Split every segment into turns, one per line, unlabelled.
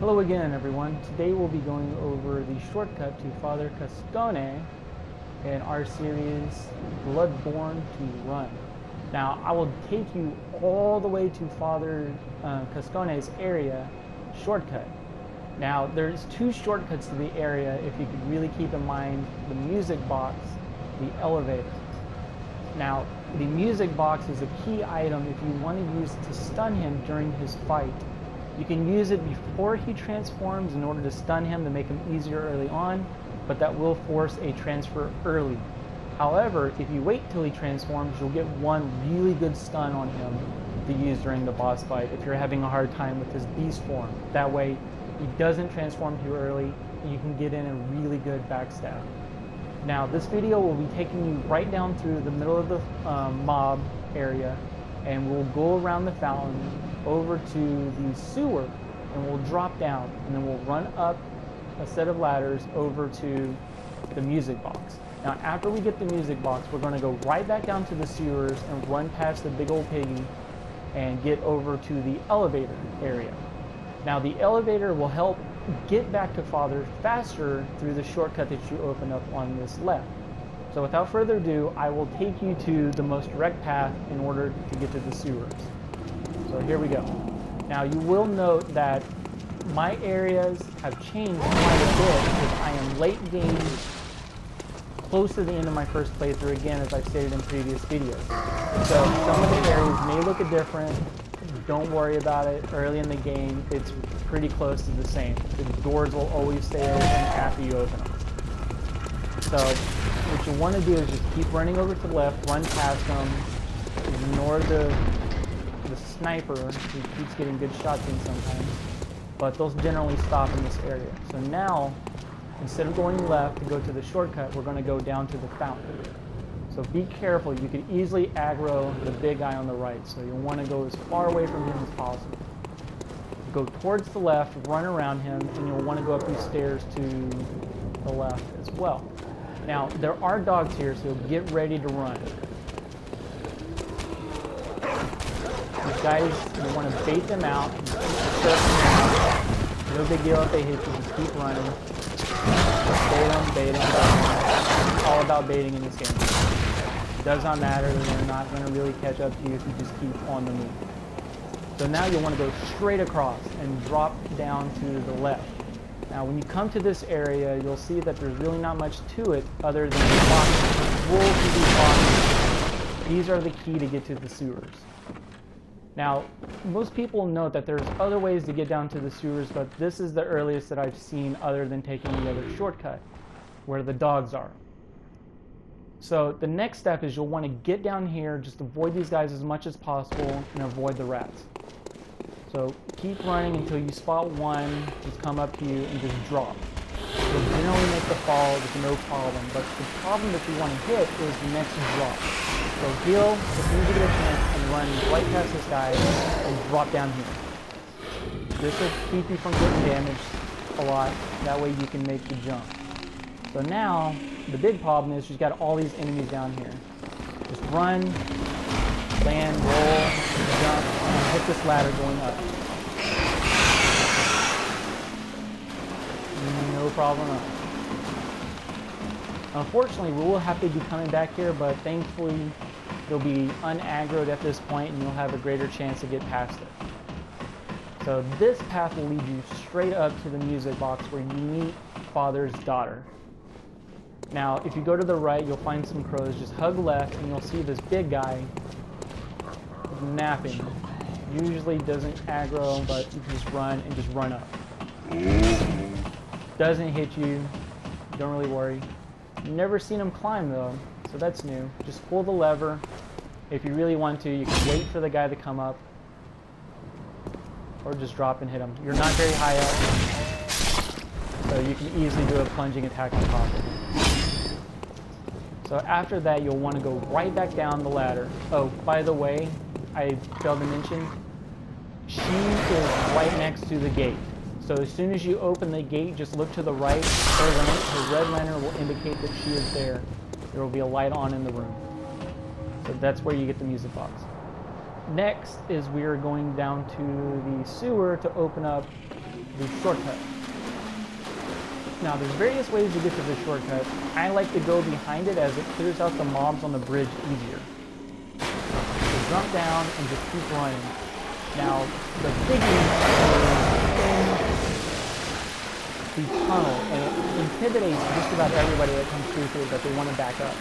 Hello again, everyone. Today we'll be going over the shortcut to Father Gascoigne in our series Bloodborne to Run. Now, I will take you all the way to Father Gascoigne's area shortcut. Now, there's two shortcuts to the area if you could really keep in mind the music box, the elevator. Now, the music box is a key item if you want to use to stun him during his fight. You can use it before he transforms in order to stun him to make him easier early on, but that will force a transfer early. However, if you wait till he transforms, you'll get one really good stun on him to use during the boss fight if you're having a hard time with his beast form. That way, he doesn't transform too early, and you can get in a really good backstab. Now, this video will be taking you right down through the middle of the mob area, and we'll go around the fountain over to the sewer, and we'll drop down, and then we'll run up a set of ladders over to the music box. Now, after we get the music box, we're going to go right back down to the sewers and run past the big old piggy and get over to the elevator area. Now, the elevator will help get back to Father faster through the shortcut that you open up on this left. So without further ado, I will take you to the most direct path in order to get to the sewers. So here we go. Now, you will note that my areas have changed quite a bit because I am late game, close to the end of my first playthrough, again, as I've stated in previous videos. So some of the areas may look different. Don't worry about it. Early in the game, it's pretty close to the same. The doors will always stay open after you open them. So what you want to do is just keep running over to the left, run past them, ignore the sniper who keeps getting good shots in sometimes, but those generally stop in this area. So now, instead of going left to go to the shortcut, we're going to go down to the fountain. So be careful. You could easily aggro the big guy on the right, so you'll want to go as far away from him as possible. Go towards the left, run around him, and you'll want to go up these stairs to the left as well. Now, there are dogs here, so get ready to run. These guys, you want to bait them out. No big deal if they hit you, just keep running. Bait them. It's all about baiting in this game. It does not matter, they're not going to really catch up to you if you just keep on the move. So now you'll want to go straight across and drop down to the left. Now when you come to this area, you'll see that there's really not much to it other than the boxes. Wolves with these boxes. These are the key to get to the sewers. Now, most people note that there's other ways to get down to the sewers, but this is the earliest that I've seen other than taking the other shortcut, where the dogs are. So the next step is you'll want to get down here, just avoid these guys as much as possible, and avoid the rats. So keep running until you spot one, just come up to you and just drop. You'll generally make the fall with no problem, but the problem that you want to hit is the next drop. So heal as soon as you get a chance and run right past this guy and drop down here. This will keep you from getting damaged a lot, that way you can make the jump. So now, the big problem is you've got all these enemies down here. Just run, land, roll, jump, and hit this ladder going up. No problem at all. Unfortunately, we will have to be coming back here, but thankfully, you'll be unaggroed at this point, and you'll have a greater chance to get past it. So this path will lead you straight up to the music box where you meet Father's daughter. Now, if you go to the right, you'll find some crows. Just hug left, and you'll see this big guy napping. Usually doesn't aggro, but you can just run and just run up. Doesn't hit you. Don't really worry. Never seen him climb though, so that's new. Just pull the lever. If you really want to, you can wait for the guy to come up, or just drop and hit him. You're not very high up, so you can easily do a plunging attack on top of him. So after that, you'll want to go right back down the ladder. Oh, by the way, I failed to mention, she is right next to the gate. So as soon as you open the gate, just look to the right. Her red lantern will indicate that she is there. There will be a light on in the room. So that's where you get the music box. Next is we are going down to the sewer to open up the shortcut. Now, there's various ways to get to the shortcut. I like to go behind it as it clears out the mobs on the bridge easier. So jump down and just keep running. Now, the biggie is in the tunnel, and it intimidates just about everybody that comes through here that they want to back up.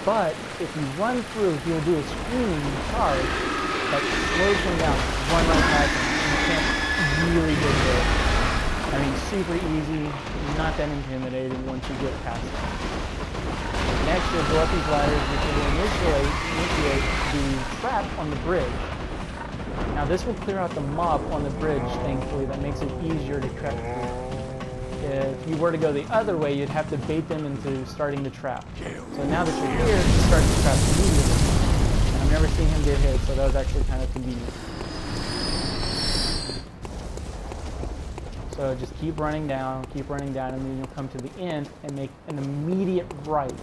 But if you run through, he'll do a screaming charge that slows him down. Run right past him. You can't really get there. I mean, super easy, not that intimidating once you get past it. Next, you'll go up these ladders, which will initiate the trap on the bridge. Now, this will clear out the mob on the bridge, thankfully. That makes it easier to trap through. If you were to go the other way, you'd have to bait them into starting the trap. So now that you're here, you start the trap immediately. And I've never seen him get hit, so that was actually kind of convenient. So just keep running down, and then you'll come to the end and make an immediate right.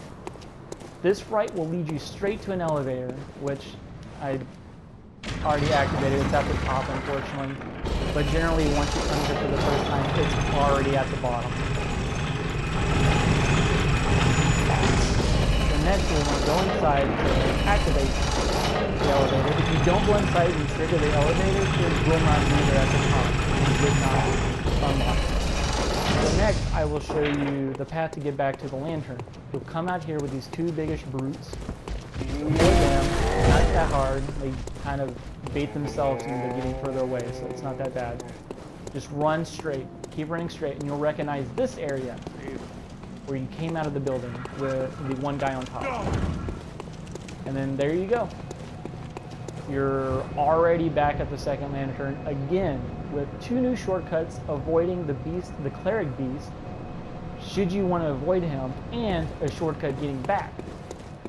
This right will lead you straight to an elevator, which I already activated. It's at the top, unfortunately. But generally, once you come here for the first time, it's already at the bottom. So next, we'll want to go inside to activate the elevator. If you don't go inside and trigger the elevator, it will not be there at the top. You did not unlock it. So next, I will show you the path to get back to the lantern. You'll come out here with these two biggish brutes. Avoid them, not that hard. They kind of bait themselves into getting further away, so it's not that bad. Just run straight, keep running straight, and you'll recognize this area where you came out of the building with the one guy on top. And then there you go. You're already back at the second lantern again with two new shortcuts avoiding the beast, the cleric beast, should you want to avoid him, and a shortcut getting back.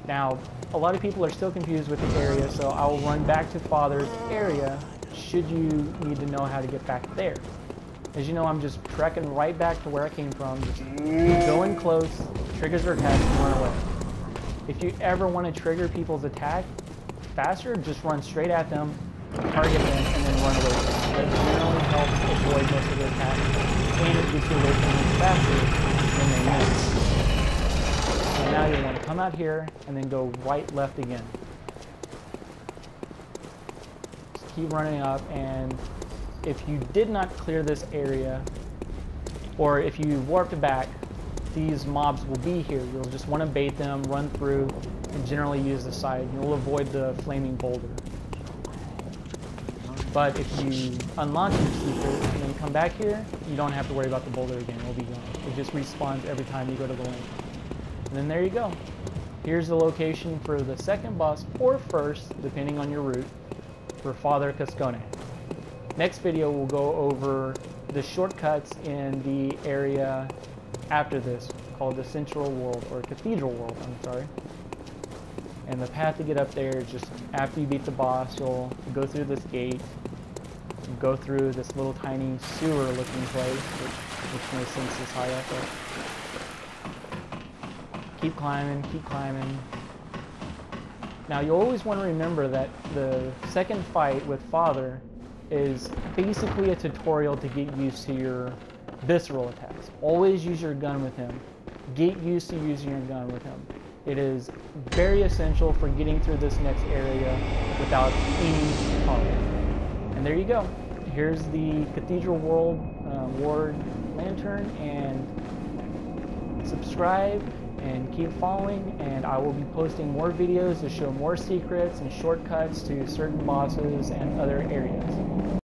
Now, a lot of people are still confused with the area, so I will run back to Father's area should you need to know how to get back there. As you know, I'm just trekking right back to where I came from, just go in close, triggers their attack, and run away. If you ever want to trigger people's attack faster, just run straight at them, target them, and then run away from them. That generally helps avoid most of their attacks, and it gets you away from them faster than they miss. So now you want to come out here and then go right, left again. Just keep running up, and if you did not clear this area, or if you warped back, these mobs will be here. You'll just want to bait them, run through, and generally use the side. You'll avoid the flaming boulder. But if you unlock these secrets and then come back here, you don't have to worry about the boulder again. It'll be gone. It just respawns every time you go to the link. And then there you go. Here's the location for the second boss, or first, depending on your route, for Father Gascoigne. Next video, we'll go over the shortcuts in the area after this, called the Central World, or Cathedral World, I'm sorry. And the path to get up there is just after you beat the boss, you'll go through this gate, go through this little tiny sewer-looking place, which makes sense is high up, but keep climbing, keep climbing. Now, you'll always want to remember that the second fight with Father is basically a tutorial to get used to your visceral attacks. Always use your gun with him. Get used to using your gun with him. It is very essential for getting through this next area without any problem. And there you go. Here's the Cathedral World Ward Lantern, and subscribe and keep following, and I will be posting more videos to show more secrets and shortcuts to certain bosses and other areas.